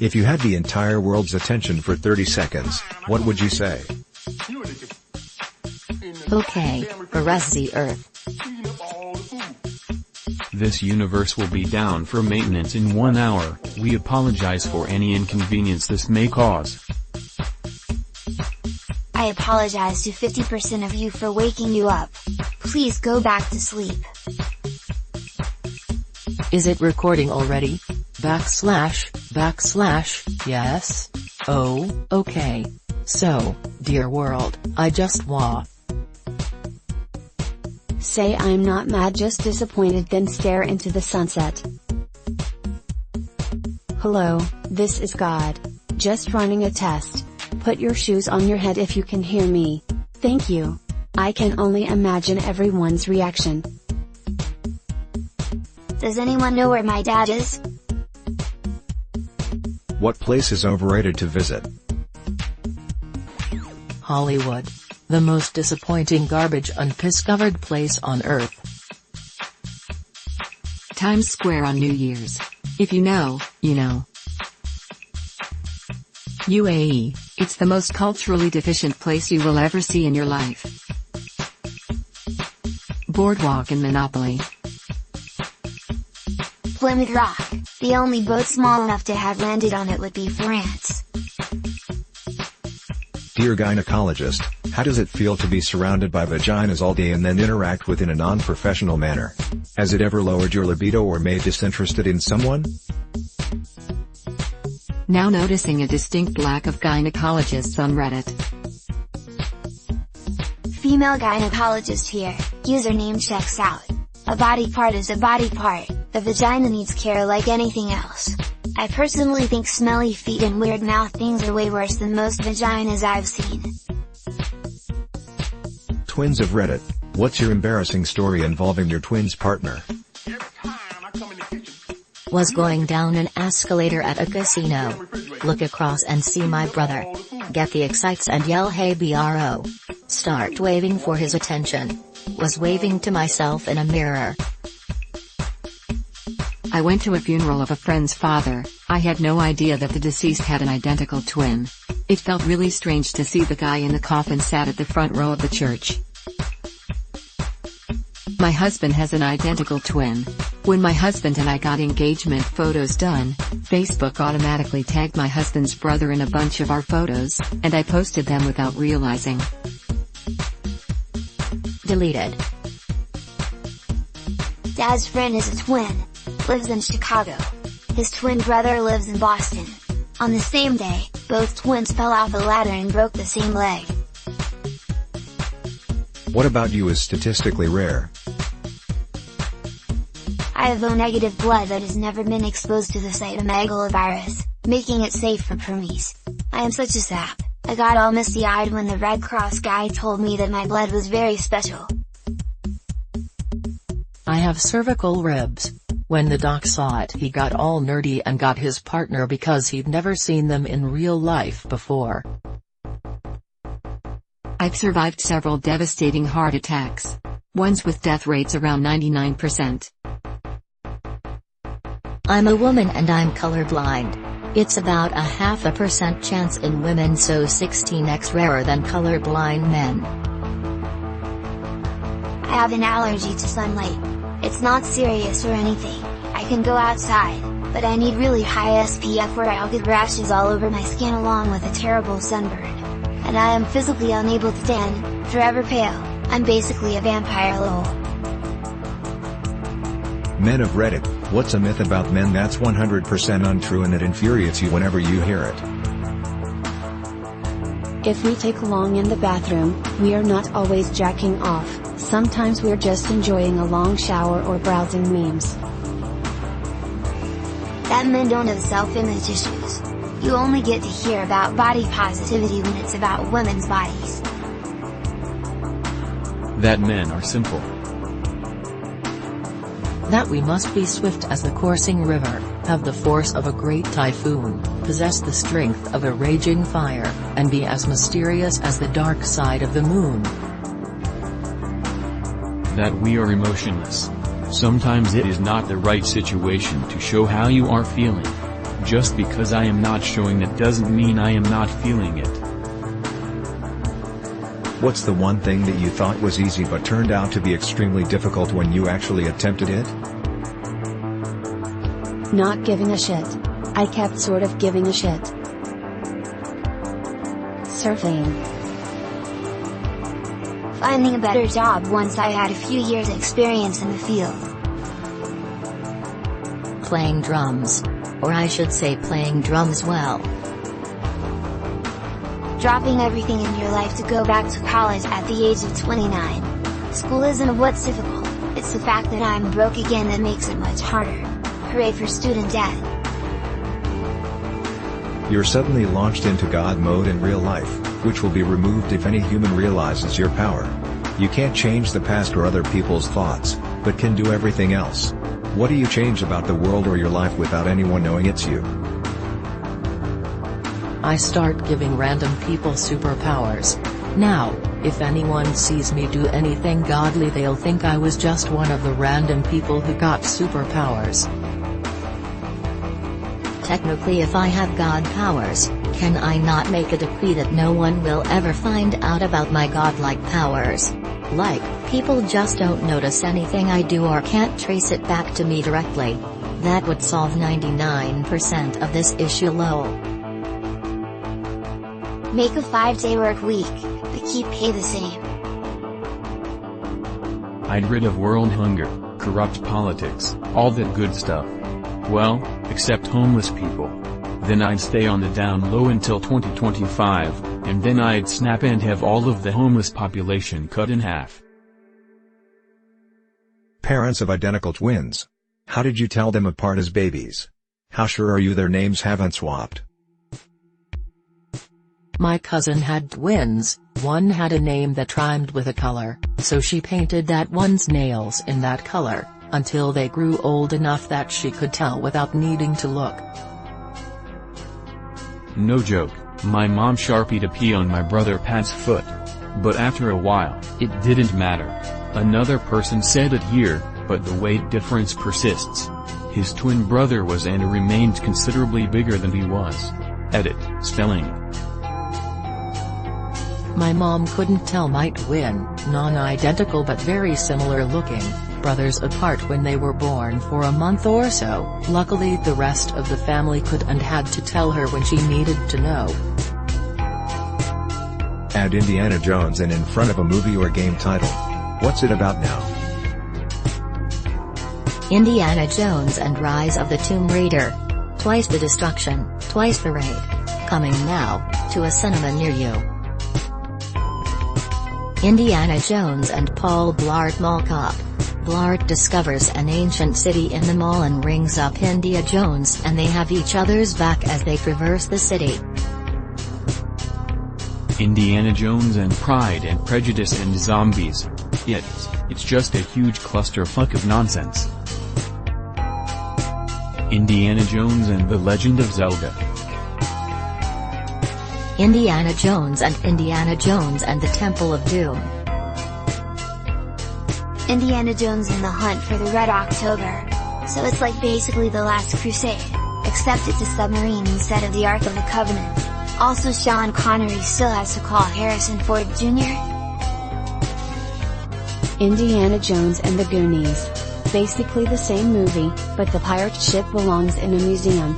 If you had the entire world's attention for 30 seconds, what would you say? Okay, arrest the Earth. This universe will be down for maintenance in 1 hour. We apologize for any inconvenience this may cause. I apologize to 50% of you for waking you up. Please go back to sleep. Is it recording already? Backslash, yes? Oh, okay. So, dear world, I just Say I'm not mad, just disappointed, then stare into the sunset. Hello, this is God. Just running a test. Put your shoes on your head if you can hear me. Thank you. I can only imagine everyone's reaction. Does anyone know where my dad is? What place is overrated to visit? Hollywood. The most disappointing garbage undiscovered place on Earth. Times Square on New Year's. If you know, you know. UAE, it's the most culturally deficient place you will ever see in your life. Boardwalk in Monopoly. Plymouth Rock, the only boat small enough to have landed on it would be France. Dear gynecologist, how does it feel to be surrounded by vaginas all day and then interact with in a non-professional manner? Has it ever lowered your libido or made disinterested in someone? Now noticing a distinct lack of gynecologists on Reddit. Female gynecologist here, username checks out. A body part is a body part, the vagina needs care like anything else. I personally think smelly feet and weird mouth things are way worse than most vaginas I've seen. Twins of Reddit, what's your embarrassing story involving your twins partner? Was going down an escalator at a casino. Look across and see my brother. Get the excites and yell hey bro. Start waving for his attention. Was waving to myself in a mirror. I went to a funeral of a friend's father. I had no idea that the deceased had an identical twin. It felt really strange to see the guy in the coffin sat at the front row of the church. My husband has an identical twin. When my husband and I got engagement photos done, Facebook automatically tagged my husband's brother in a bunch of our photos, and I posted them without realizing. Deleted. Dad's friend is a twin. Lives in Chicago. His twin brother lives in Boston. On the same day, both twins fell off a ladder and broke the same leg. What about you is statistically rare? I have O-negative blood that has never been exposed to the cytomegalovirus, making it safe for preemies. I am such a sap. I got all misty-eyed when the Red Cross guy told me that my blood was very special. I have cervical ribs. When the doc saw it, he got all nerdy and got his partner because he'd never seen them in real life before. I've survived several devastating heart attacks. Ones with death rates around 99%. I'm a woman and I'm colorblind. It's about a 0.5% chance in women, so 16x rarer than colorblind men. I have an allergy to sunlight. It's not serious or anything. I can go outside, but I need really high SPF or I'll get rashes all over my skin along with a terrible sunburn. And I am physically unable to tan, forever pale. I'm basically a vampire lol. Men of Reddit, what's a myth about men that's 100% untrue and that infuriates you whenever you hear it? If we take long in the bathroom, we are not always jacking off, sometimes we're just enjoying a long shower or browsing memes. That men don't have self-image issues. You only get to hear about body positivity when it's about women's bodies. That men are simple. That we must be swift as the coursing river, have the force of a great typhoon, possess the strength of a raging fire, and be as mysterious as the dark side of the moon. That we are emotionless. Sometimes it is not the right situation to show how you are feeling. Just because I am not showing it doesn't mean I am not feeling it. What's the one thing that you thought was easy but turned out to be extremely difficult when you actually attempted it? Not giving a shit. I kept sort of giving a shit. Surfing. Finding a better job once I had a few years experience in the field. Playing drums. Or I should say playing drums well. Dropping everything in your life to go back to college at the age of 29. School isn't what's difficult, it's the fact that I'm broke again that makes it much harder. Hooray for student debt. You're suddenly launched into God mode in real life, which will be removed if any human realizes your power. You can't change the past or other people's thoughts, but can do everything else. What do you change about the world or your life without anyone knowing it's you? I start giving random people superpowers. Now, if anyone sees me do anything godly, they'll think I was just one of the random people who got superpowers. Technically, if I have God powers, can I not make a decree that no one will ever find out about my godlike powers? Like, people just don't notice anything I do or can't trace it back to me directly. That would solve 99% of this issue lol. Make a 5-day work week, but keep pay the same. I'd rid of world hunger, corrupt politics, all that good stuff. Well, except homeless people. Then I'd stay on the down low until 2025, and then I'd snap and have all of the homeless population cut in half. Parents of identical twins. How did you tell them apart as babies? How sure are you their names haven't swapped? My cousin had twins, one had a name that rhymed with a color, so she painted that one's nails in that color, until they grew old enough that she could tell without needing to look. No joke, my mom sharpied a P on my brother Pat's foot. But after a while, it didn't matter. Another person said it here, but the weight difference persists. His twin brother was and remained considerably bigger than he was. Edit, spelling. My mom couldn't tell my twin, non-identical but very similar looking, brothers apart when they were born for a month or so. Luckily the rest of the family could and had to tell her when she needed to know. Add Indiana Jones in front of a movie or game title. What's it about now? Indiana Jones and Rise of the Tomb Raider. Twice the destruction, twice the raid. Coming now, to a cinema near you. Indiana Jones and Paul Blart Mall Cop. Blart discovers an ancient city in the mall and rings up Indiana Jones, and they have each other's back as they traverse the city. Indiana Jones and Pride and Prejudice and Zombies. It's just a huge clusterfuck of nonsense. Indiana Jones and the Legend of Zelda. Indiana Jones and the Temple of Doom. Indiana Jones and the Hunt for the Red October. So it's like basically the Last Crusade, except it's a submarine instead of the Ark of the Covenant. Also Sean Connery still has to call Harrison Ford Jr. Indiana Jones and the Goonies. Basically the same movie, but the pirate ship belongs in a museum.